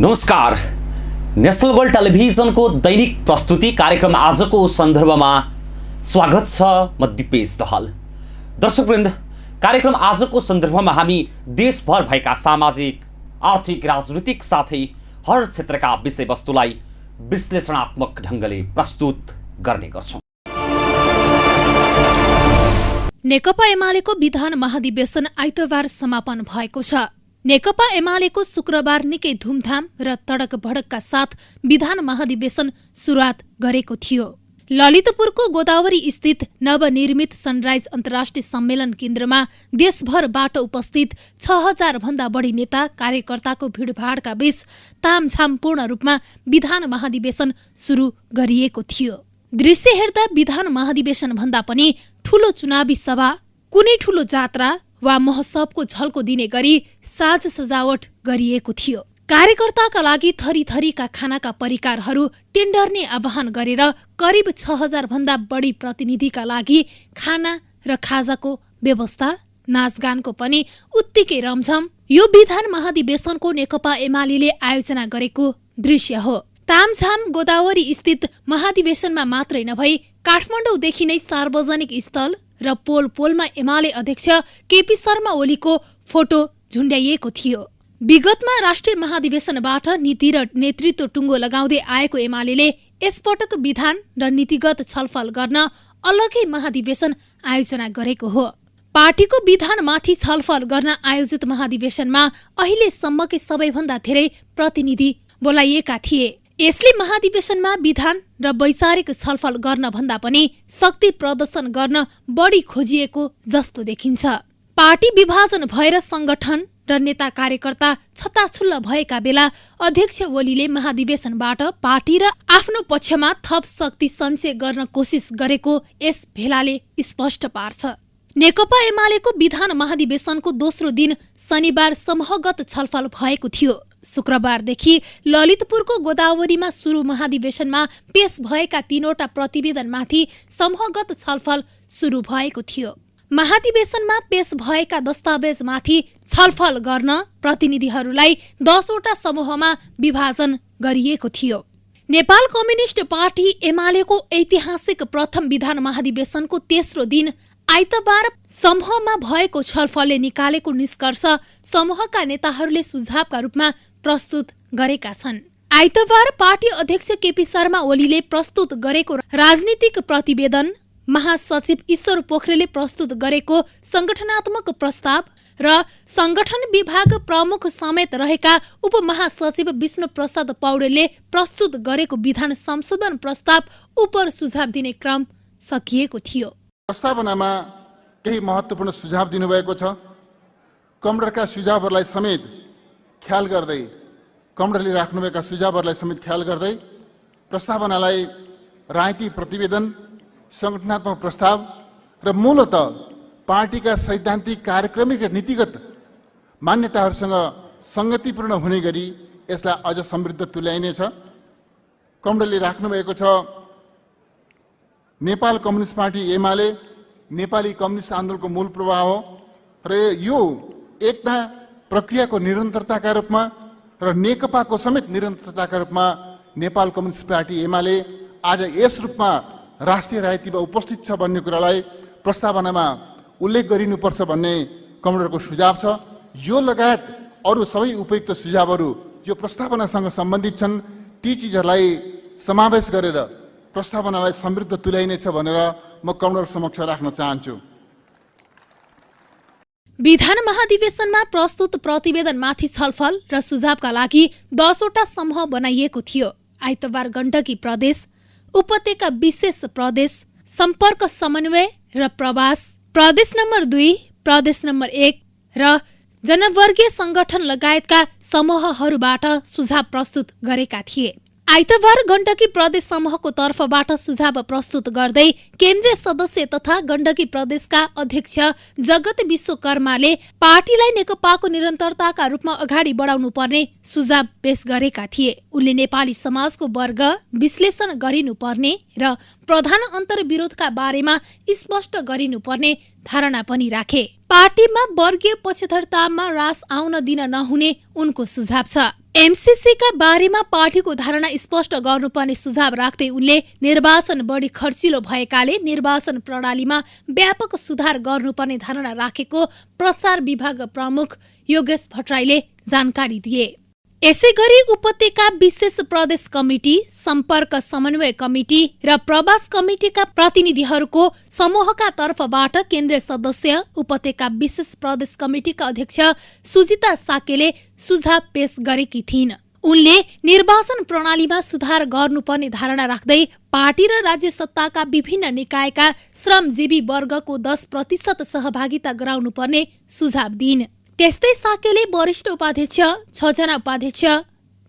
नमस्कार। National world टेलिभिजनको दैनिक प्रस्तुति कार्यक्रम आजको सन्दर्भमा स्वागत छ। म दिपेश दहाल। दर्शकवृन्द, कार्यक्रम आजको सन्दर्भमा हामी देशभर भएका सामाजिक, आर्थिक, राजनीतिक साथै हर क्षेत्रका विषयवस्तुलाई विश्लेषणात्मक ढङ्गले प्रस्तुत गर्ने गर्छौं। नेकपा एमालेको विधान महाधिवेशन आइतबार समापन भएको छ। नेकपा एमालेको शुक्रबार निकै धुमधाम र तडक भडकका साथ विधान महाधिवेशन सुरुवात गरेको थियो। ललितपुरको गोदावरी स्थित नवनिर्मित सनराइज अन्तर्राष्ट्रिय सम्मेलन केन्द्रमा देशभरबाट उपस्थित 6000 भन्दा बढी नेता कार्यकर्ताको भीडभाडका बीच तामझामपूर्ण रूपमा विधान महाधिवेशन सुरु गरिएको थियो। दृश्य हेर्दा विधान महाधिवेशन भन्दा पनि ठूलो चुनावी सभा, कुनै ठूलो जात्रा वा महोत्सवको झल्को दिने गरी साज सजावट गरिएको थियो। कार्यकर्ताका लागि थरीथरीका खानाका परिकारहरू टेन्डर्ने आह्वान गरेर करिब 6000 भन्दा बढी प्रतिनिधिका लागि खाना र खाजाको व्यवस्था, नाचगानको पनि उत्तिकै रमझम यो विधान महाधिवेशनको नेकपा एमाले आयोजना गरेको दृश्य हो। तामझाम गोदावरी स्थित महाधिवेशनमा मात्रै नभई काठमाडौँदेखि नै सार्वजनिक स्थल र पोलमा एमाले अध्यक्ष केपी शर्मा ओलीको फोटो झुन्ड्याइएको थियो। विगतमा राष्ट्रिय महाधिवेशनबाट नीति र नेतृत्व टुङ्गो लगाउँदै आएको एमाले यसपटक विधान र नीतिगत छलफल गर्न अलगै महाधिवेशन आयोजना गरेको हो। पार्टीको विधानमाथि छलफल गर्न आयोजित महाधिवेशनमा अहिलेसम्मकै सबैभन्दा धेरै प्रतिनिधि बोलाइएका थिए। यसले महाधिवेशनमा विधान र वैचारिक छलफल गर्न भन्दा पनि शक्ति प्रदर्शन गर्न बढी खोजिएको जस्तो देखिन्छ। पार्टी विभाजन भएर संगठन र नेता कार्यकर्ता छताछुल्ल भएका बेला अध्यक्ष ओलीले महाधिवेशनबाट पार्टी र आफ्नो पक्षमा थप शक्ति सञ्चय गर्न कोसिस गरेको यस भेलाले स्पष्ट पार्छ। नेकपा एमालेको विधान महाधिवेशनको दोस्रो दिन शनिबार समूहगत छलफल भएको थियो। शुक्रबारदेखि ललितपुरको गोदावरीमा सुरु महाधिवेशनमा पेश भएका 3वटा प्रतिवेदनमाथि समूहगत छलफल सुरु भएको थियो। महाधिवेशनमा पेश भएका दस्तावेजमाथि छलफल गर्न प्रतिनिधिहरूलाई 10वटा समूहमा विभाजन गरिएको थियो। नेपाल कम्युनिस्ट पार्टी एमालेको ऐतिहासिक प्रथम विधान महाधिवेशनको तेस्रो दिन आइतबार समूहमा भएको छलफलले निकालेको निष्कर्ष समूहका नेताहरूले सुझावका रूपमा प्रस्तुत गरेका छन्। आइतबार पार्टी अध्यक्ष केपी शर्मा ओलीले प्रस्तुत गरेको राजनीतिक प्रतिवेदन, महासचिव ईश्वर पोखरेलले प्रस्तुत गरेको संगठनात्मक प्रस्ताव र संगठन विभाग प्रमुख समेत रहेका उपमहासचिव विष्णु प्रसाद पौडेलले प्रस्तुत गरेको विधान संशोधन प्रस्ताव उपर सुझाव दिने क्रम सकिएको थियो। प्रस्तावनामा केही महत्त्वपूर्ण सुझाव दिनुभएको छ। कमरेडका सुझावहरूलाई समेत ख्याल गर्दै, कमरेडले राख्नुभएका सुझावहरूलाई समेत ख्याल गर्दै प्रस्तावनालाई राजनीतिक प्रतिवेदन, संगठनात्मक प्रस्ताव र मूलत पार्टीका सैद्धान्तिक, कार्यक्रमिक र नीतिगत मान्यताहरूसँग संगतिपूर्ण हुने गरी यसलाई अझ समृद्ध तुल्याइनेछ। कमरेडले राख्नुभएको छ Nepal Communist Party UML Nepali communist आन्दोलनको मूल प्रवाह हो र यो एकता प्रक्रियाको निरन्तरताका रूपमा र नेकपाको समेत निरन्तरताका रूपमा नेपाल कम्युनिस्ट पार्टी एमाले आज यस रूपमा राष्ट्रिय राजनीतिमा उपस्थित छ भन्ने कुरालाई प्रस्तावनामा उल्लेख गरिनुपर्छ भन्ने कमरेडको सुझाव छ। यो लगायत अरू सबै उपयुक्त सुझावहरू जो प्रस्तावनासँग सम्बन्धित छन् ती चिजहरूलाई समावेश गरेर प्रस्तावनालाई समृद्ध तुल्याइनेछ भनेर म कमरेड समक्ष राख्न चाहन्छु। विधान महाधिवेशनमा प्रस्तुत प्रतिवेदनमाथि छलफल र सुझावका लागि 10वटा समूह बनाइएको थियो। आइतबार गण्डकी प्रदेश, उपत्यका विशेष प्रदेश, सम्पर्क समन्वय र प्रवास, प्रदेश नम्बर 2, प्रदेश नम्बर 1 र जनवर्गीय संगठन लगायतका समूहहरूबाट सुझाव प्रस्तुत गरेका थिए। आइतबार गण्डकी प्रदेश समूहको तर्फबाट सुझाव प्रस्तुत गर्दै केन्द्रीय सदस्य तथा गण्डकी प्रदेशका अध्यक्ष जगत विश्वकर्माले पार्टीलाई नेकपाको निरन्तरताका रूपमा अगाडि बढाउनु पर्ने सुझाव पेश गरेका थिए। उनले नेपाली समाजको वर्ग विश्लेषण गरिनुपर्ने र प्रधान अन्तर्विरोधका बारेमा स्पष्ट गरिनुपर्ने धारणा पनि राखे। पार्टीमा वर्गीय पक्षधरतामा रास आउन दिन नहुने उनको सुझाव छ। एमसीसीका बारेमा पार्टीको धारणा स्पष्ट गर्नुपर्ने सुझाव राख्दै उनले निर्वाचन बढी खर्चिलो भएकाले निर्वाचन प्रणालीमा व्यापक सुधार गर्नुपर्ने धारणा राखेको प्रचार विभाग प्रमुख योगेश भट्टराईले जानकारी दिए। यसैगरी उपत्यका विशेष प्रदेश कमिटी, सम्पर्क समन्वय कमिटी र प्रवास कमिटीका प्रतिनिधिहरूको समूहका तर्फबाट केन्द्रीय सदस्य उपत्यका विशेष प्रदेश कमिटीका अध्यक्ष सुजिता साकेले सुझाव पेश गरेकी थिइन्। उनले निर्वाचन प्रणालीमा सुधार गर्नुपर्ने धारणा राख्दै पार्टी र राज्य सत्ताका विभिन्न निकायका श्रमजीवी वर्गको 10% सहभागिता गराउनुपर्ने सुझाव दिइन्। त्यस्तै साकेले वरिष्ठ उपाध्यक्ष, 6 जना उपाध्यक्ष,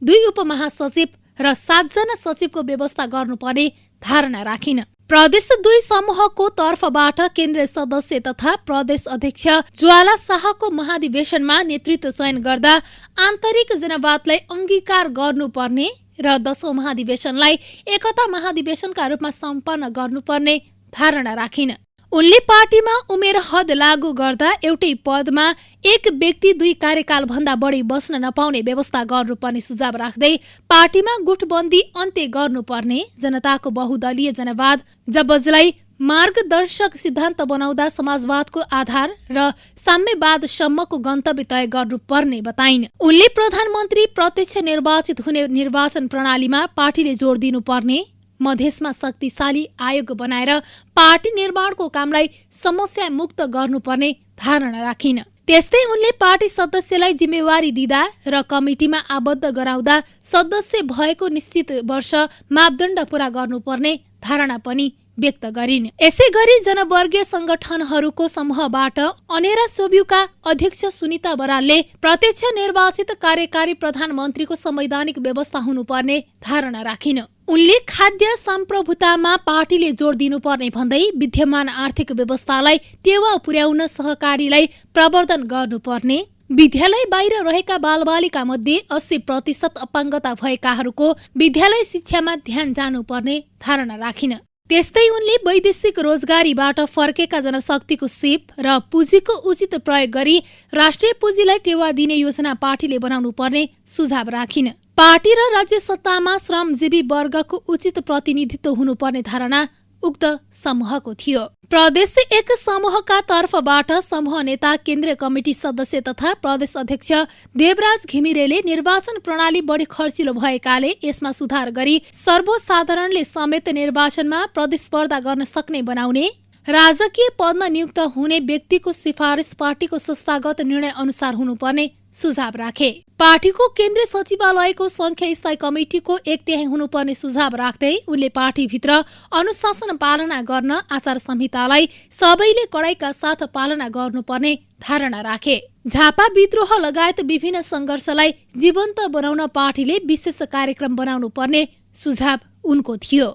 2 उपमहासचिव र 7 जना सचिवको व्यवस्था गर्नुपर्ने धारणा राखिन्। प्रदेश 2 समूहको तर्फबाट केन्द्रीय सदस्य तथा प्रदेश अध्यक्ष ज्वाला शाहको महाधिवेशनमा नेतृत्व चयन गर्दा आन्तरिक जनवादलाई अंगीकार गर्नुपर्ने र 10औं महाधिवेशनलाई एकता महाधिवेशनका रूपमा सम्पन्न गर्नुपर्ने धारणा राखिन्। उनले पार्टीमा उमेर हद लागू गर्दा एउटै पदमा एक व्यक्ति 2 कार्यकाल भन्दा बढी बस्न नपाउने व्यवस्था गर्नुपर्ने सुझाव राख्दै पार्टीमा गुटबन्दी अन्त्य गर्नुपर्ने, जनताको बहुदलीय जनवाद जबजलाई मार्गदर्शक सिद्धान्त बनाउँदा समाजवादको आधार र साम्यवादसम्मको गन्तव्य तय गर्नुपर्ने बताइन्। उनले प्रधानमन्त्री प्रत्यक्ष निर्वाचित हुने निर्वाचन प्रणालीमा पार्टीले जोड दिनुपर्ने, मधेसमा शक्तिशाली आयोग बनाएर पार्टी निर्माणको कामलाई समस्या मुक्त गर्नुपर्ने धारणा राखिन्। त्यस्तै उनले पार्टी सदस्यलाई जिम्मेवारी दिँदा र कमिटीमा आबद्ध गराउँदा सदस्य भएको निश्चित वर्ष मापदण्ड पूरा गर्नुपर्ने धारणा पनि व्यक्त गरिन्। यसैगरी जनवर्गीय संगठनहरूको समूहबाट अनेरा सोब्युका अध्यक्ष सुनिता बरालले प्रत्यक्ष निर्वाचित कार्यकारी प्रधानमन्त्रीको संवैधानिक व्यवस्था हुनुपर्ने धारणा राखिन्। उनले खाद्य सम्प्रभुतामा पार्टीले जोड दिनुपर्ने भन्दै विद्यमान आर्थिक व्यवस्थालाई टेवा पुर्याउन सहकारीलाई प्रवर्धन गर्नुपर्ने, विद्यालय बाहिर रहेका बालबालिका मध्ये 80% अपाङ्गता भएकाहरूको विद्यालय शिक्षामा ध्यान जानुपर्ने धारणा राखिन्। त्यस्तै उनले वैदेशिक रोजगारीबाट फर्केका जनशक्तिको सिप र पुँजीको उचित प्रयोग गरी राष्ट्रिय पुँजीलाई टेवा दिने योजना पार्टीले बनाउनु पर्ने सुझाव राखिन्। पार्टी र राज्य सत्तामा श्रमजीवी वर्गको उचित प्रतिनिधित्व हुनुपर्ने धारणा उक्त समूहको थियो। प्रदेश 1 समूहका तर्फबाट समूह नेता, केन्द्रीय कमिटी सदस्य तथा प्रदेश अध्यक्ष देवराज घिमिरेले निर्वाचन प्रणाली बढी खर्चिलो भएकाले यसमा सुधार गरी सर्वसाधारणले समेत निर्वाचनमा प्रतिस्पर्धा गर्न सक्ने बनाउने, राजकीय पदमा नियुक्त हुने व्यक्तिको सिफारिस पार्टीको संस्थागत निर्णय अनुसार हुनुपर्ने सुझाव राखे। पार्टीको केन्द्रीय सचिवालयको संख्या स्थायी कमिटीको 1/3 हुनुपर्ने सुझाव राख्दै उनले पार्टीभित्र अनुशासन पालना गर्न आचार संहितालाई सबैले कडाइका साथ पालना गर्नुपर्ने धारणा राखे। झापा विद्रोह लगायत विभिन्न संघर्षलाई जीवन्त बनाउन पार्टीले विशेष कार्यक्रम बनाउनु पर्ने सुझाव उनको थियो।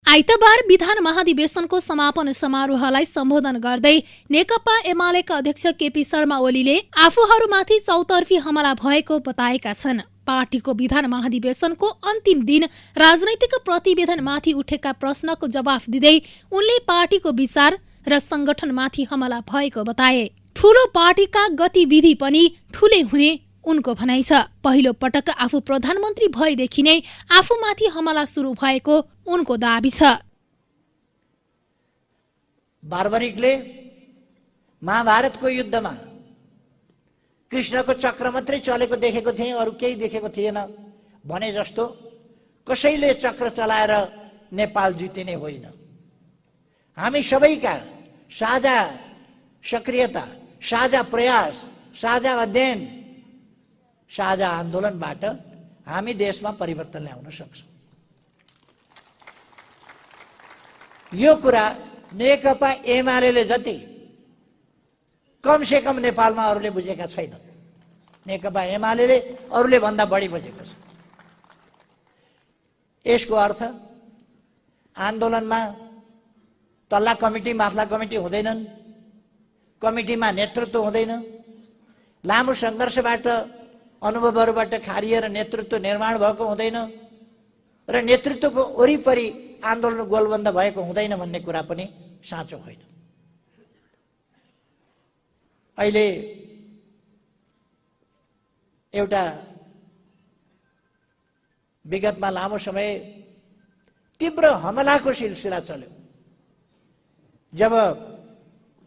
आइतबार विधान महाधिवेशनको समापन समारोहलाई सम्बोधन गर्दै नेकपा एमालेका अध्यक्ष केपी शर्मा ओलीले आफूहरूमाथि चौतर्फी हमला भएको बताएका छन्। पार्टीको विधान महाधिवेशनको अन्तिम दिन राजनैतिक प्रतिवेदनमाथि उठेका प्रश्नको जवाफ दिँदै उनले पार्टीको विचार र संगठनमाथि हमला भएको बताए। ठूलो पार्टीका गतिविधि पनि ठूलै हुने उनको भनाइ छ। पहिलो पटक आफू प्रधानमन्त्री भएदेखि नै आफूमाथि हमला सुरु भएको उनको दाबी छ। बार्बरिकले महाभारतको युद्धमा कृष्णको चक्र मात्रै चलेको देखेको थिए, अरू केही देखेको थिएन भने जस्तो कसैले चक्र चलाएर नेपाल जितिने होइन। हामी सबैका साझा सक्रियता, साझा प्रयास, साझा अध्ययन, साझा आन्दोलनबाट हामी देशमा परिवर्तन ल्याउन सक्छौँ। यो कुरा नेकपा एमाले जति कमसे कम नेपालमा अरूले बुझेका छैनन्। नेकपा एमाले अरूले भन्दा बढी बुझेको छ। यसको अर्थ आन्दोलनमा तल्ला कमिटी माथला कमिटी हुँदैनन्, कमिटीमा नेतृत्व हुँदैन, लामो सङ्घर्षबाट अनुभवहरूबाट खारिएर नेतृत्व निर्माण भएको हुँदैन र नेतृत्वको वरिपरि आन्दोलन गोलबन्द भएको हुँदैन भन्ने कुरा पनि साँचो होइन। अहिले एउटा विगतमा लामो समय तीव्र हमलाको सिलसिला चल्यो। जब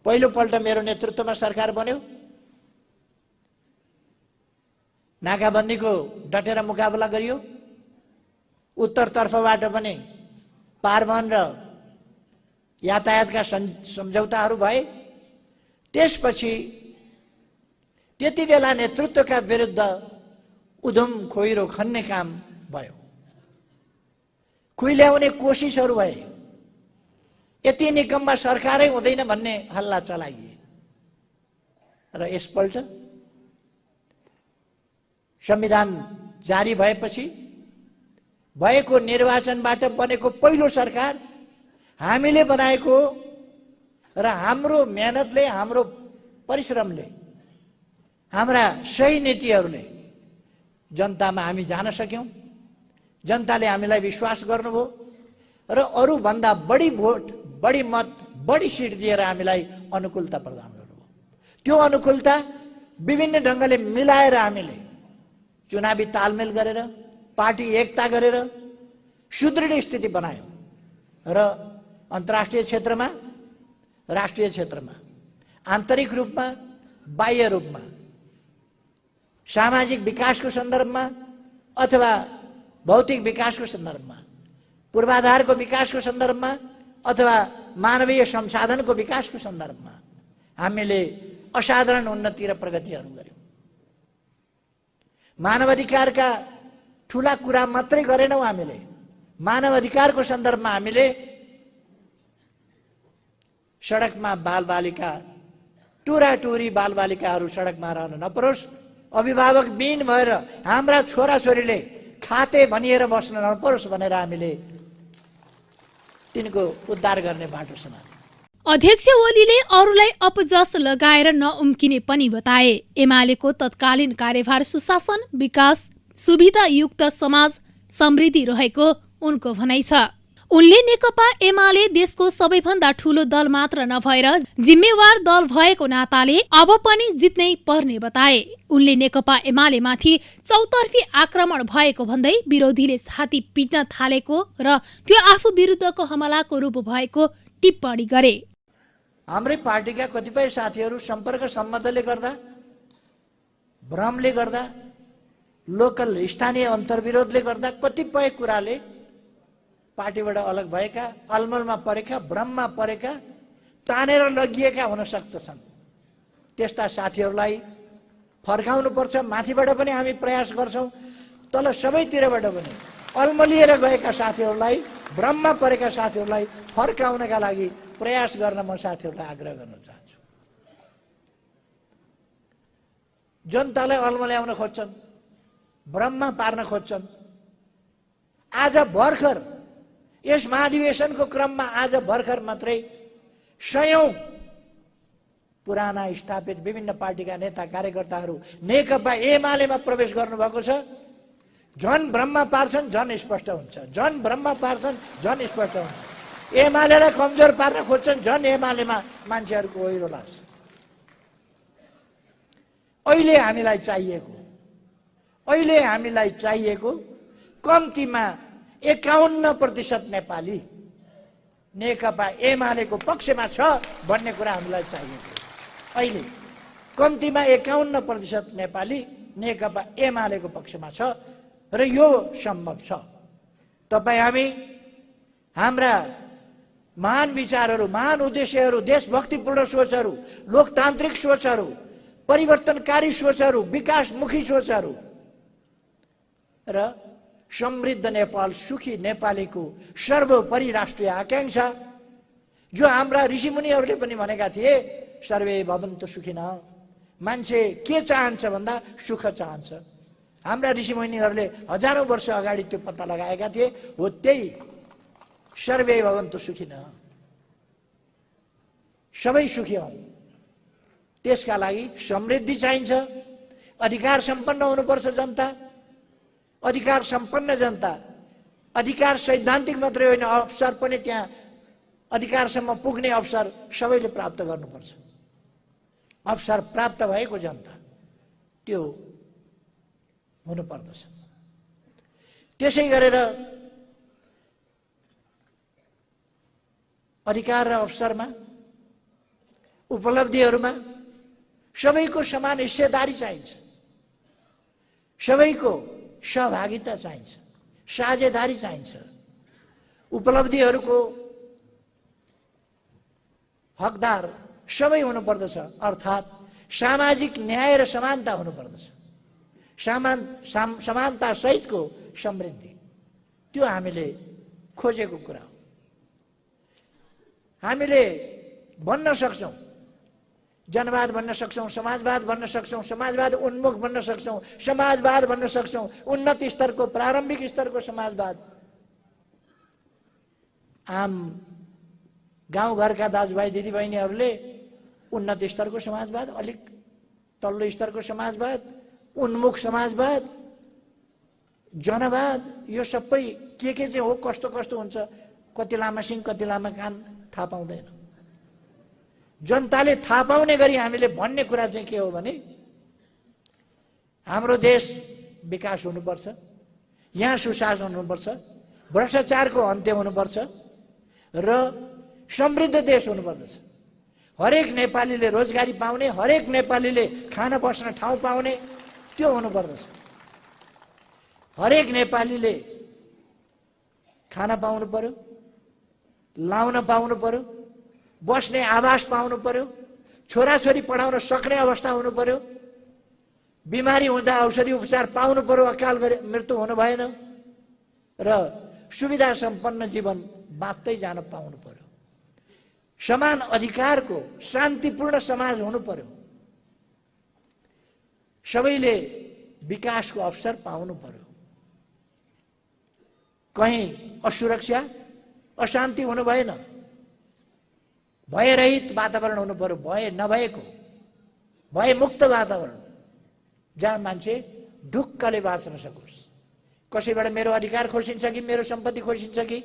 पहिलोपल्ट मेरो नेतृत्वमा सरकार बन्यो, नाकाबन्दीको डटेर मुकाबला गरियो। उत्तरतर्फबाट पनि पारवन र यातायातका सम्झौताहरू भए। त्यसपछि त्यति बेला नेतृत्वका विरुद्ध उधम खोइरो खन्ने काम भयो, खुइल्याउने कोसिसहरू भए। यति निकममा सरकारै हुँदैन भन्ने हल्ला चलाइए र यसपल्ट संविधान जारी भएपछि भएको निर्वाचनबाट बनेको पहिलो सरकार हामीले बनाएको र हाम्रो मेहनतले, हाम्रो परिश्रमले, हाम्रा सही नीतिहरूले जनतामा हामी जान सक्यौं। जनताले हामीलाई विश्वास गर्नुभयो र अरूभन्दा बढी भोट, बढी मत, बढी सिट दिएर हामीलाई अनुकूलता प्रदान गर्नुभयो। त्यो अनुकूलता विभिन्न ढङ्गले मिलाएर हामीले चुनावी तालमेल गरेर, पार्टी एकता गरेर सुदृढ स्थिति बनायौं र अन्तर्राष्ट्रिय क्षेत्रमा, राष्ट्रिय क्षेत्रमा, आन्तरिक रूपमा, बाह्य रूपमा, सामाजिक विकासको सन्दर्भमा अथवा भौतिक विकासको सन्दर्भमा, पूर्वाधारको विकासको सन्दर्भमा अथवा मानवीय संसाधनको विकासको सन्दर्भमा हामीले असाधारण उन्नति र प्रगतिहरू गर्यौं। मानव अधिकारका ठूला कुरा मात्रै गरेनौं हामीले। मानव अधिकारको सन्दर्भमा हामीले सडकमा बालबालिका, टुराटुरी बालबालिकाहरू सडकमा रहन नपरोस्, अभिभावक बिन भएर हाम्रा छोराछोरीले खाते भनिएर बस्न नपरोस् भनेर हामीले तिनको उद्धार गर्ने बाटो समात्यौं। अध्यक्ष ओलीले अरूलाई अपजस लगाएर नउम्किने पनि बताए। एमालेको तत्कालीन कार्यभार सुशासन, विकास, सुविधायुक्त समाज, समृद्धि रहेको उनको भनाइ छ। उनले नेकपा एमाले देशको सबैभन्दा ठूलो दल मात्र नभएर जिम्मेवार दल भएको नाताले अब पनि जित्नै पर्ने बताए। उनले नेकपा एमालेमाथि चौतर्फी आक्रमण भएको भन्दै विरोधीले छाती पिट्न थालेको र त्यो आफू विरुद्धको हमलाको रूप भएको टिप्पणी गरे। हाम्रै पार्टीका कतिपय साथीहरू सम्पर्क सम्बन्धले गर्दा, भ्रमले गर्दा, लोकल स्थानीय अन्तर्विरोधले गर्दा कतिपय कुराले पार्टीबाट अलग भएका, अलमलमा परेका, भ्रममा परेका, तानेर लगिएका हुन सक्दछन्। त्यस्ता साथीहरूलाई फर्काउनुपर्छ। माथिबाट पनि हामी प्रयास गर्छौं, तल सबैतिरबाट पनि अलमलिएर गएका साथीहरूलाई, भ्रममा परेका साथीहरूलाई फर्काउनका लागि प्रयास गर्न म साथीहरूलाई आग्रह गर्न चाहन्छु। जनतालाई अलमल्याउन खोज्छन्, भ्रममा पार्न खोज्छन्। आज भर्खर यस महाधिवेशनको क्रममा आज भर्खर मात्रै सयौं पुराना स्थापित विभिन्न पार्टीका नेता कार्यकर्ताहरू नेकपा एमालेमा प्रवेश गर्नुभएको छ। झन् भ्रममा पार्छन्, झन् स्पष्ट हुन्छ। झन् भ्रममा पार्छन्, झन् स्पष्ट हुन्छ। एमालेलाई कमजोर पार्न खोज्छन्, झन् एमालेमा मान्छेहरूको ओहिरो लाग्छ। अहिले हामीलाई चाहिएको कम्तीमा 51% नेपाली नेकपा एमालेको पक्षमा छ भन्ने कुरा हामीलाई चाहिएको। अहिले कम्तीमा 51% नेपाली नेकपा एमालेको पक्षमा छ र यो सम्भव छ। तपाई हामी हाम्रा महान विचारहरू, महान उद्देश्यहरू, देशभक्तिपूर्ण सोचहरू, लोकतान्त्रिक सोचहरू, परिवर्तनकारी सोचहरू, विकासमुखी सोचहरू र समृद्ध नेपाल, सुखी नेपालीको सर्वोपरि राष्ट्रिय आकांक्षा जो हाम्रा ऋषिमुनिहरूले पनि भनेका थिए, सर्वे भवन्तु सुखिनः। मान्छे के चाहन्छ भन्दा सुख चाहन्छ। हाम्रा ऋषिमुनिहरूले हजारौं वर्ष अगाडि त्यो पत्ता लगाएका थिए। हो त्यही सर्वे भवन्तु सुखिनः, सबै सुखी हौं। त्यसका लागि समृद्धि चाहिन्छ, अधिकार सम्पन्न हुनुपर्छ जनता। अधिकार सम्पन्न जनता, अधिकार सैद्धान्तिक मात्रै होइन, अवसर पनि त्यहाँ अधिकारसम्म पुग्ने अवसर सबैले प्राप्त गर्नुपर्छ। अवसर प्राप्त भएको जनता त्यो हुनुपर्दछ। त्यसै गरेर अधिकार र अवसरमा, उपलब्धिहरूमा सबैको समान हिस्सेदारी चाहिन्छ, सबैको सहभागिता चाहिन्छ, साझेदारी चाहिन्छ। उपलब्धिहरूको हकदार सबै हुनुपर्दछ, अर्थात् सामाजिक न्याय र समानता हुनुपर्दछ। समानता सहितको समृद्धि, त्यो हामीले खोजेको कुरा हो। हामीले भन्न सक्छौँ, जनवाद भन्न सक्छौँ, समाजवाद भन्न सक्छौँ, समाजवाद उन्मुख भन्न सक्छौँ, समाजवाद भन्न सक्छौँ, उन्नत स्तरको, प्रारम्भिक स्तरको समाजवाद। आम गाउँघरका दाजुभाइ दिदीबहिनीहरूले उन्नत स्तरको समाजवाद, अलिक तल्लो स्तरको समाजवाद, उन्मुख समाजवाद, जनवाद, यो सबै के चाहिँ हो, कस्तो कस्तो हुन्छ, कति लामा सिङ कति लामा कान थाहा पाउँदैन। जनताले थाहा पाउने गरी हामीले भन्ने कुरा चाहिँ के हो भने हाम्रो देश विकास हुनुपर्छ, यहाँ सुशासन हुनुपर्छ, भ्रष्टाचारको अन्त्य हुनुपर्छ र समृद्ध देश हुनुपर्दछ। हरेक नेपालीले रोजगारी पाउने, हरेक नेपालीले खान बस्न ठाउँ पाउने, त्यो हुनुपर्दछ। हरेक नेपालीले खान पाउनु पर्यो, लाउन पाउनु पर्यो, बस्ने आवास पाउनु पर्यो, छोराछोरी पढाउन सक्ने अवस्था हुनु पर्यो, बिमारी हुँदा औषधि उपचार पाउनु पर्यो, अकाल गरी मृत्यु हुनु भएन र सुविधा सम्पन्न जीवन बाँच्दै जान पाउनु पर्यो। समान अधिकारको शान्तिपूर्ण समाज हुनु पर्यो। सबैले विकासको अवसर पाउनु पर्यो। कहीँ असुरक्षा, अशान्ति हुनु भएन। भयरहित वातावरण हुनु पर्यो, भय नभएको, भयमुक्त वातावरण, जहाँ मान्छे ढुक्कले बाँच्न सकोस्। कसैबाट मेरो अधिकार खोसिन्छ कि, मेरो सम्पत्ति खोसिन्छ कि,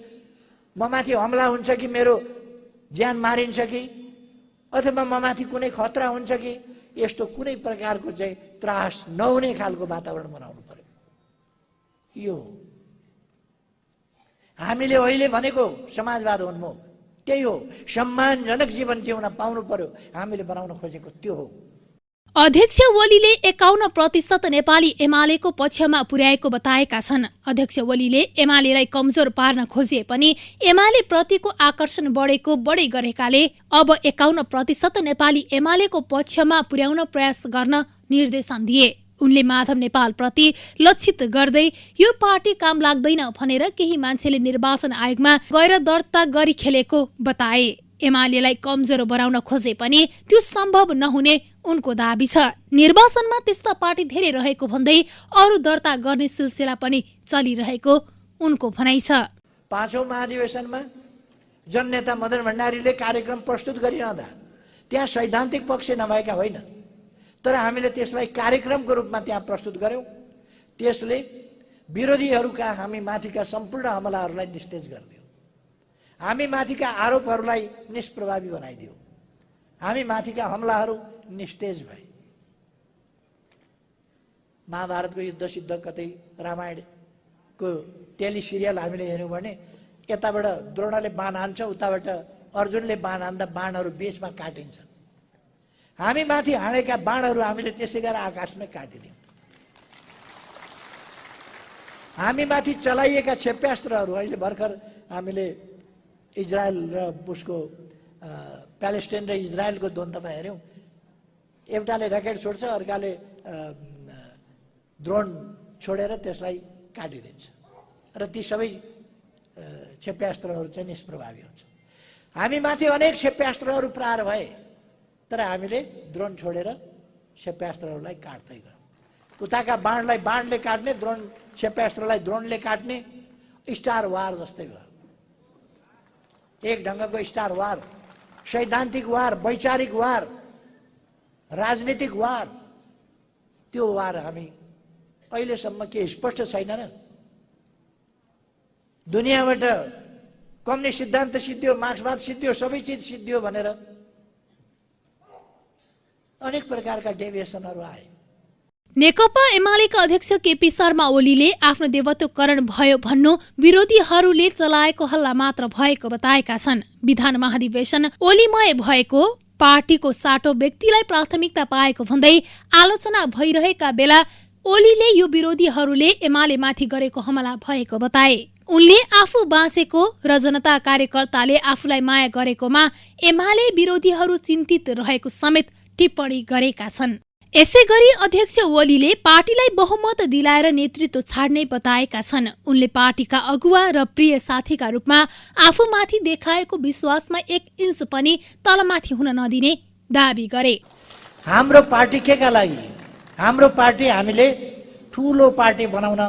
म माथि हमला हुन्छ कि, मेरो ज्यान मारिन्छ कि, अथवा म माथि कुनै खतरा हुन्छ कि, यस्तो कुनै प्रकारको चाहिँ त्रास नहुने खालको वातावरण बनाउनु पर्यो। यो हामीले अहिले भनेको समाजवाद उन्मुख त्यही हो। सम्मानजनक जीवन जिउन पाउनु पर्यो, हामीले बनाउन खोजेको त्यो हो। अध्यक्ष ओलीले 51% नेपाली एमालेको पक्षमा पुर्याएको बताएका छन्। अध्यक्ष ओलीले एमालेलाई कमजोर पार्न खोजिए पनि एमाले प्रतिको आकर्षण बढेको बढै गरेकाले अब 51% नेपाली एमालेको पक्षमा पुर्याउन प्रयास गर्न निर्देशन दिए। उनले माधव नेपाल प्रति लक्षित गर्दै यो पार्टी काम लाग्दैन भनेर केही मान्छेले निर्वाचन आयोगमा गएर दर्ता गरी खेलेको बताए। एमालेलाई कमजोर बनाउन खोजे पनि त्यो सम्भव नहुने उनको दाबी छ। निर्वाचनमा त्यस्ता पार्टी धेरै रहेको भन्दै अरू दर्ता गर्ने सिलसिला पनि चलिरहेको उनको भनाइ छ। 5औं महाधिवेशनमा जननेता मदन भण्डारीले कार्यक्रम प्रस्तुत गरिरहँदा त्यहाँ सैद्धान्तिक पक्ष नभएका होइन, तर हामीले त्यसलाई कार्यक्रमको रूपमा त्यहाँ प्रस्तुत गर्यौं। त्यसले विरोधीहरूका हामी माथिका सम्पूर्ण हमलाहरूलाई निस्तेज गरिदियो, हामी माथिका आरोपहरूलाई निष्प्रभावी बनाइदियो, हामी माथिका हमलाहरू निस्तेज भए। महाभारतको युद्ध सिद्ध कतै रामायणको टेलिसिरियल हामीले हेर्यौँ भने यताबाट द्रोणले बाण हान्छ, उताबाट अर्जुनले बाण हान्दा बाणहरू बीचमा काटिन्छ। हामी माथि हानेका बाणहरू हामीले त्यसै गरेर आकाशमै काटिदियौँ। हामी माथि चलाइएका क्षेप्यास्त्रहरू अहिले भर्खर हामीले इजरायल र उसको प्यालेस्टाइन र इजरायलको द्वन्द्वमा हेऱ्यौँ। एउटाले र्याकेट छोड्छ, अर्काले ड्रोन छोडेर त्यसलाई काटिदिन्छ र ती सबै क्षेप्यास्त्रहरू चाहिँ निष्प्रभावी हुन्छ। हामी माथि अनेक क्षेप्यास्त्रहरू प्रहार भए, तर हामीले ड्रोन छोडेर क्षेप्यास्त्रहरूलाई काट्दै गयौँ। उताका बाणलाई बाणले काट्ने, ड्रोन क्षेप्यास्त्रलाई ड्रोनले काट्ने, स्टार वार जस्तै भयो। एक ढङ्गको स्टार वार, सैद्धान्तिक वार, वैचारिक वार, राजनीतिक वार, त्यो वार हामी अहिलेसम्म के स्पष्ट छैन र? दुनियाँबाट कम्युनिस्ट सिद्धान्त सिद्धियो, मार्क्सवाद सिद्धियो, सबै चिज सिद्धियो भनेर अनेक प्रकारका डेभिएसनहरू आए। नेकपा एमालेका अध्यक्ष केपी शर्मा ओलीले आफ्नो देवत्वकरण भयो भन्नु विरोधीहरूले चलाएको हल्ला मात्र भएको बताएका छन्। विधान महाधिवेशन ओलीमय भएको, पार्टीको साटो व्यक्तिलाई प्राथमिकता पाएको भन्दै आलोचना भइरहेका बेला ओलीले यो विरोधीहरूले एमालेमाथि गरेको हमला भएको बताए। उनले आफू बाँचेको र जनता कार्यकर्ताले आफूलाई माया गरेकोमा एमाले विरोधीहरू चिन्तित रहेको समेत टिप्पणी गरेका छन्। यसै गरी अध्यक्ष ओलीले पार्टीलाई बहुमत दिलाएर नेतृत्व छाड्ने बताएका छन्। उनले पार्टीका अगुवा र प्रिय साथीका रूपमा आफूमाथि देखाएको विश्वासमा 1 इन्च पनि तलमाथि हुन नदिने दाबी गरे। हाम्रो पार्टी केका लागि? हाम्रो पार्टी हामीले ठूलो पार्टी बनाउन,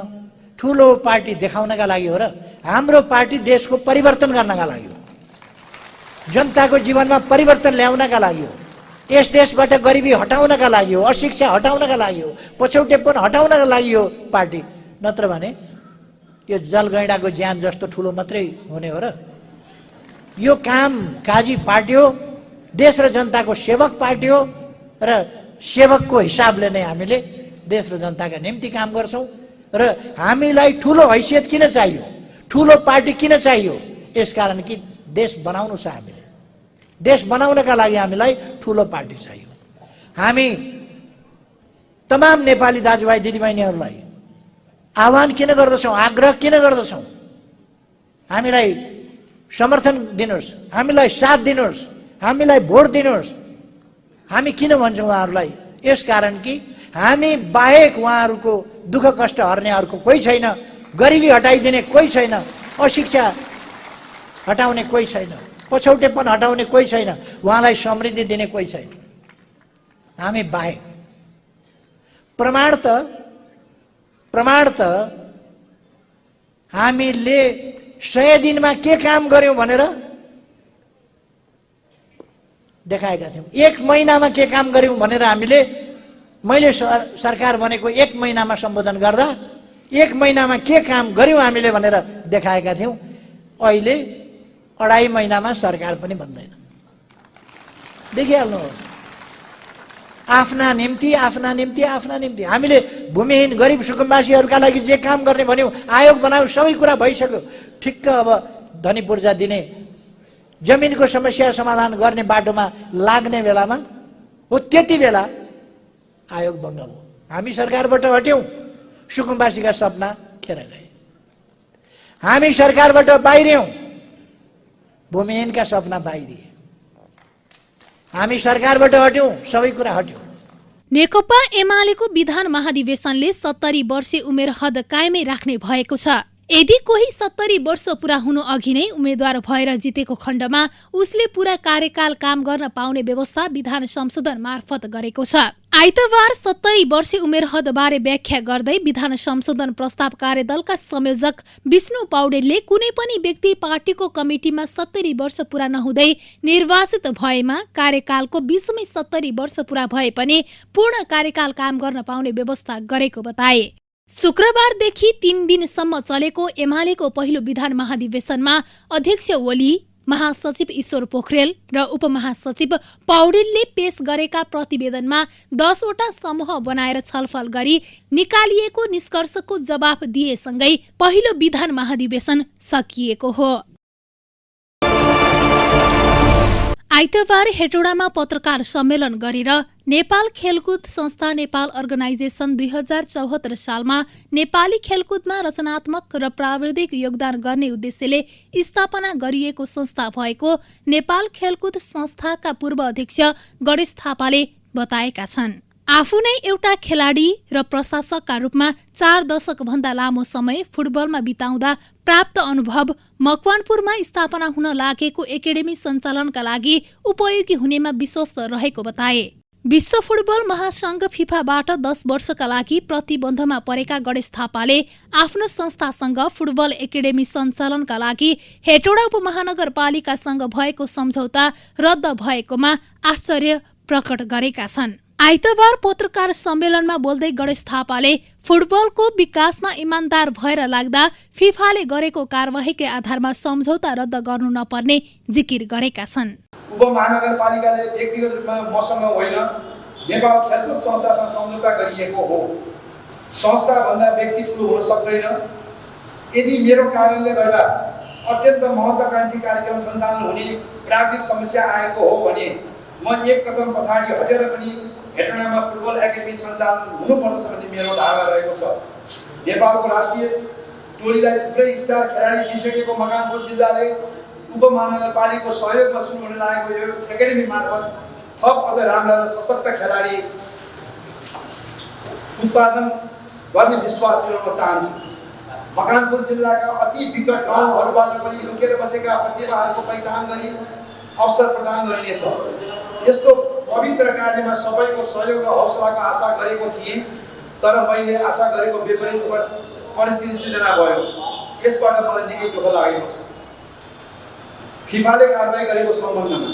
ठूलो पार्टी देखाउनका लागि हो र हाम्रो पार्टी देशको परिवर्तन गर्नका लागि हो, जनताको जीवनमा परिवर्तन ल्याउनका लागि हो, यस देशबाट गरिबी हटाउनका लागि हो, अशिक्षा हटाउनका लागि हो, पछौटेपन हटाउनका लागि हो पार्टी। नत्र भने यो जलगैँडाको ज्यान जस्तो ठुलो मात्रै हुने हो र? यो काम काजी पार्टी हो, देश र जनताको सेवक पार्टी हो र सेवकको हिसाबले नै हामीले देश र जनताका निम्ति काम गर्छौँ। र हामीलाई ठुलो हैसियत किन चाहियो, ठुलो पार्टी किन चाहियो? यसकारण कि देश बनाउनु छ। हामीले देश बनाउनका लागि हामीलाई ठुलो पार्टी चाहियो। हामी तमाम नेपाली दाजुभाइ दिदीबहिनीहरूलाई आह्वान किन गर्दछौँ, आग्रह किन गर्दछौँ? हामीलाई समर्थन दिनुहोस्, हामीलाई साथ दिनुहोस्, हामीलाई भोट दिनुहोस्। हामी किन भन्छौँ उहाँहरूलाई? यसकारण कि हामी बाहेक उहाँहरूको दुःख कष्ट हर्ने अर्को कोही छैन, गरिबी हटाइदिने कोही छैन, अशिक्षा हटाउने कोही छैन, पछौटेपन हटाउने कोही छैन, उहाँलाई समृद्धि दिने कोही छैन, हामी बाहेक। प्रमाण त हामीले 100 दिनमा के काम गर्यौं भनेर देखाएका थियौं। 1 महिनामा के काम गर्यौं भनेर हामीले, मैले सरकार बनेको 1 महिनामा सम्बोधन गर्दा 1 महिनामा के काम गर्यौं हामीले भनेर देखाएका थियौं। अहिले 2.5 महिनामा सरकार पनि बन्दैन। देखिहाल्नुहोस्, आफ्ना निम्ति हामीले भूमिहीन गरिब सुकुम्बासीहरूका लागि जे काम गर्ने भन्यौं, आयोग बनायौं, सबै कुरा भइसक्यो। ठिक्क अब धनी पूर्जा दिने, जमिनको समस्या समाधान गर्ने बाटोमा लाग्ने बेलामा हो, त्यति बेला आयोग भङ्ग भयो। हामी सरकारबाट हट्यौं, सुकुम्बासीका सपना खेर गए। हामी सरकारबाट बाहिरियौं, भूमिहीनका सपना बाहिरिए। हामी सरकारबाट हट्यौं, सबै कुरा हट्यो। नेकपा एमालेको विधान महाधिवेशनले 70 वर्षे उमेर हद कायमै राख्ने भएको छ। यदि कोही 70 वर्ष पूरा हुनु अघि नै उम्मेद्वार भएर जितेको खण्डमा उसले पूरा कार्यकाल काम गर्न पाउने व्यवस्था विधान संशोधन मार्फत गरेको छ। आइतबार 70 वर्षे उमेर हदबारे व्याख्या गर्दै विधान संशोधन प्रस्ताव कार्यदलका संयोजक विष्णु पौडेलले कुनै पनि व्यक्ति पार्टीको कमिटीमा 70 वर्ष पूरा नहुँदै निर्वाचित भएमा कार्यकालको 20मै 70 वर्ष पूरा भए पनि पूर्ण कार्यकाल काम गर्न पाउने व्यवस्था गरेको बताए। शुक्रबारदेखि 3 दिनसम्म चलेको एमालेको पहिलो विधान महाधिवेशनमा अध्यक्ष ओली, महासचिव ईश्वर पोखरेल र उपमहासचिव पौडेलले पेश गरेका प्रतिवेदनमा 10 वटा समूह बनाएर छलफल गरी निकालिएको निष्कर्षको जवाफ दिएसँगै पहिलो विधान महाधिवेशन सकिएको हो। आइतबार हेटौडामा पत्रकार सम्मेलन गरेर नेपाल खेलकुद संस्था नेपाल अर्गनाइजेसन 2074 सालमा नेपाली खेलकुदमा रचनात्मक र प्राविधिक योगदान गर्ने उद्देश्यले स्थापना गरिएको संस्था भएको नेपाल खेलकुद संस्थाका पूर्व अध्यक्ष गणेश थापाले बताएका छन्। आफू नै एउटा खेलाडी र प्रशासकका रूपमा 4 दशकभन्दा लामो समय फुटबलमा बिताउँदा प्राप्त अनुभव मकवानपुरमा स्थापना हुन लागेको एकाडेमी सञ्चालनका लागि उपयोगी हुनेमा विश्वस्त रहेको बताए। विश्व फुटबल महासंघ फिफाबाट 10 वर्षका लागि प्रतिबन्धमा परेका गणेश थापाले आफ्नो संस्थासँग फुटबल एकाडेमी सञ्चालनका लागि हेटौडा उपमहानगरपालिकासँग भएको सम्झौता रद्द भएकोमा आश्चर्य प्रकट गरेका छन्। आइतबार पत्रकार सम्मेलनमा बोल्दै गणेश थापाले फुटबलको विकासमा इमान्दार भएर लाग्दा फिफाले गरेको कारबाहीकै आधारमा सम्झौता रद्द गर्नु नपर्ने जिकिर गरेका छन्। उपमहानगरपालिकाले व्यक्तिगत रूपमा मसँग होइन, नेपाल खेलकुद संस्थासँग सम्झौता गरिएको हो। संस्थाभन्दा व्यक्ति ठुलो हुन सक्दैन। यदि मेरो कारणले गर्दा अत्यन्त महत्त्वाकांक्षी कार्यक्रम सञ्चालन हुने प्राविधिक समस्या आएको हो भने म एक कदम पछाडि हटेर पनि हेटौडामा फुटबल एकाडेमी सञ्चालन हुनुपर्छ भन्ने मेरो धारणा रहेको छ। नेपालको राष्ट्रिय टोलीलाई थुप्रै स्टार खेलाडी दिइसकेको मकवानपुर जिल्लाले उपमहानगरपालिकाको सहयोगमा सुरु हुन लागेको यो एकाडेमी मार्फत थप अझ राम्रा र सशक्त खेलाडी उत्पादन गर्ने विश्वास दिलाउन चाहन्छु। मकवानपुर जिल्लाका अति विकट गाउँहरूबाट पनि लुकेर बसेका प्रतिभाहरूको पहिचान गरी अवसर प्रदान गरिनेछ। यसको पवित्र कार्यमा सबैको सहयोग र हौसलाको आशा गरेको थिएँ, तर मैले आशा गरेको विपरीत परिस्थिति सिर्जना भयो। यसबाट मलाई निकै दुःख लागेको छ। फिफाले कारबाही गरेको सम्बन्धमा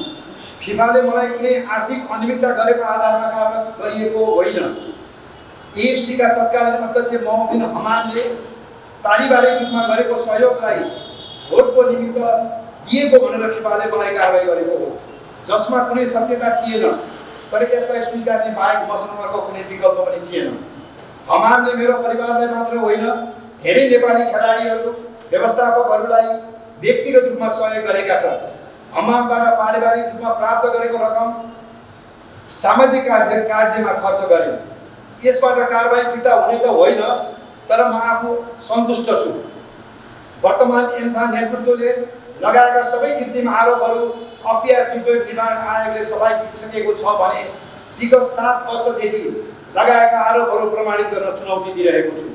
फिफाले मलाई कुनै आर्थिक अनियमितता गरेको आधारमा कारबाही गरिएको होइन। एएफसीका तत्कालीन अध्यक्ष मोहम्मद बिन हमादले पारिवारिक रूपमा गरेको सहयोगलाई भोटको निमित्त दिएको भनेर फिफाले मलाई कारबाही गरेको हो, जसमा कुनै सत्यता थिएन। तर यसलाई स्वीकार्ने बाहेक मसँग अर्को कुनै विकल्प पनि थिएन। हमादले मेरो परिवारलाई मात्र होइन, धेरै नेपाली खेलाडीहरू व्यवस्थापकहरूलाई व्यक्तिगत रूपमा सहयोग गरेका छन्। हमादबाट पारिवारिक रूपमा प्राप्त गरेको रकम सामाजिक कार्यमा खर्च गरे। यसबाट कारबाही फिर्ता हुने त होइन, तर म आफू सन्तुष्ट छु। वर्तमान एन्फा नेतृत्वले लगाएका सबै कृत्रिम आरोपहरू अख्तियार दुरुपयोग निवारण आयोगले सफाइदिसकेको छ भने विगत 7 वर्षदेखि लगाएका आरोपहरू प्रमाणित गर्न चुनौती दिइरहेको छु।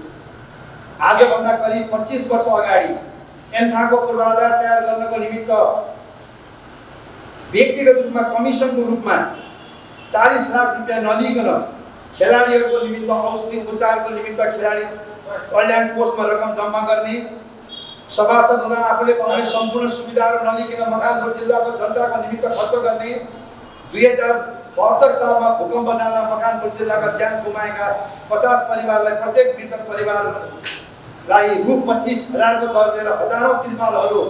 आजभन्दा करिब 25 वर्ष अगाडि एन्फाको पूर्वाधार तयार गर्नको निमित्त व्यक्तिगत रूपमा कमिसनको रूपमा 40 लाख रुपियाँ नलिकन खेलाडीहरूको निमित्त औषधि उपचारको निमित्त खेलाडी कल्याण कोषमा रकम जम्मा गर्ने, सभासद हुँदा आफूले पाउने सम्पूर्ण सुविधाहरू नलिकन मकवानपुर जिल्लाको जनताको निमित्त खर्च गर्ने, 2072 सालमा भूकम्प जाँदा मकवानपुर जिल्लाका ज्यान गुमाएका 50 परिवारलाई प्रत्येक मृतक परिवारलाई रु 25,000 को दर लिएर हजारौं तिरपालहरू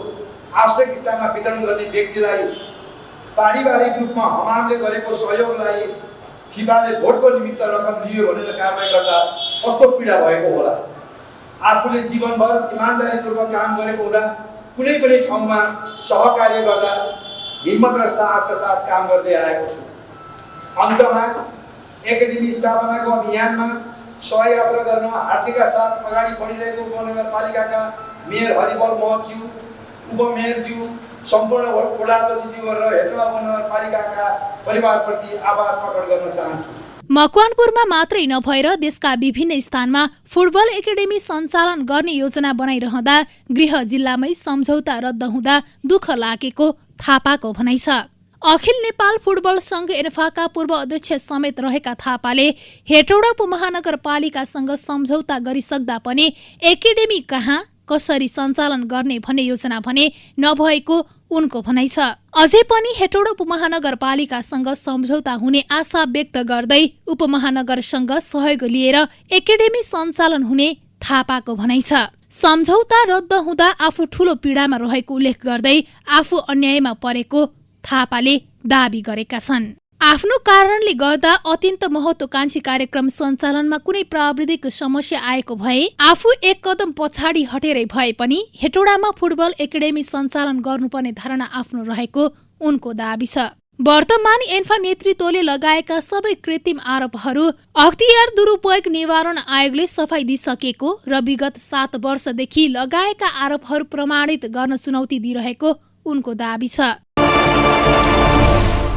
आवश्यक स्थानमा वितरण गर्ने व्यक्तिलाई पारिवारिक रूपमा हमामले गरेको सहयोगलाई फिफाले भोटको निमित्त रकम लियो भनेर कारबाही गर्दा कस्तो पीडा भएको होला। आफूले जीवनभर इमानदारीपूर्वक काम गरेको हुँदा कुनै पनि ठाउँमा सहकार्य गर्दा हिम्मत र साहसका साथ काम गर्दै आएको छु। अन्तमा एकाडेमी स्थापनाको अभियानमा सहयात्रा गर्न हार्दिकका साथ अगाडि बढिरहेको उपमहानगरपालिकाका मेयर हरिबल महतज्यू, उपमेयरज्यू, सम्पूर्ण वडाध्यक्षज्यू र हेटौडा उपमहानगरपालिकाका परिवारप्रति आभार प्रकट गर्न चाहन्छु। मकवानपुरमा मात्रै नभएर देशका विभिन्न स्थानमा फुटबल एकाडेमी सञ्चालन गर्ने योजना बनाइरहँदा गृह जिल्लामै सम्झौता रद्द हुँदा दुःख लागेको थापाको भनाइ छ। अखिल नेपाल फुटबल संघ एन्फाका पूर्व अध्यक्ष समेत रहेका थापाले हेटौडा उपमहानगरपालिकासँग सम्झौता गरिसक्दा पनि एकाडेमी कहाँ कसरी सञ्चालन गर्ने भन्ने योजना भने नभएको उनको भनाइ छ। अझै पनि हेटौडा उपमहानगरपालिकासँग सम्झौता हुने आशा व्यक्त गर्दै उपमहानगरसँग सहयोग लिएर एकाडेमी सञ्चालन हुने थापाको भनाइ छ। सम्झौता रद्द हुँदा आफू ठूलो पीडामा रहेको उल्लेख गर्दै आफू अन्यायमा परेको थापाले दाबी गरेका छन्। आफ्नो कारणले गर्दा अत्यन्त महत्त्वकांक्षी कार्यक्रम सञ्चालनमा कुनै प्राविधिक समस्या आएको भए आफू एक कदम पछाडि हटेरै भए पनि हेटौडामा फुटबल एकाडेमी सञ्चालन गर्नुपर्ने धारणा आफ्नो रहेको उनको दाबी छ। वर्तमान एन्फा नेतृत्वले लगाएका सबै कृत्रिम आरोपहरू अख्तियार दुरुपयोग निवारण आयोगले सफाई दिइसकेको र विगत 7 वर्षदेखि लगाएका आरोपहरू प्रमाणित गर्न चुनौती दिइरहेको उनको दाबी छ।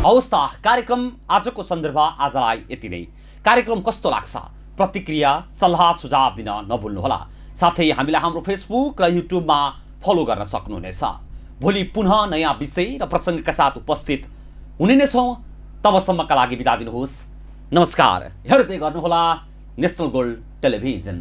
हवस् त कार्यक्रम आजको सन्दर्भ आजलाई यति नै। कार्यक्रम कस्तो लाग्छ प्रतिक्रिया सल्लाह सुझाव दिन नभुल्नुहोला। साथै हामीलाई हाम्रो फेसबुक र युट्युबमा फलो गर्न सक्नुहुनेछ। भोलि पुनः नयाँ विषय र प्रसङ्गका साथ उपस्थित हुने नै छौँ। तबसम्मका लागि बिदा दिनुहोस्। नमस्कार। हेर्दै गर्नुहोला नेसनल गोल्ड टेलिभिजन।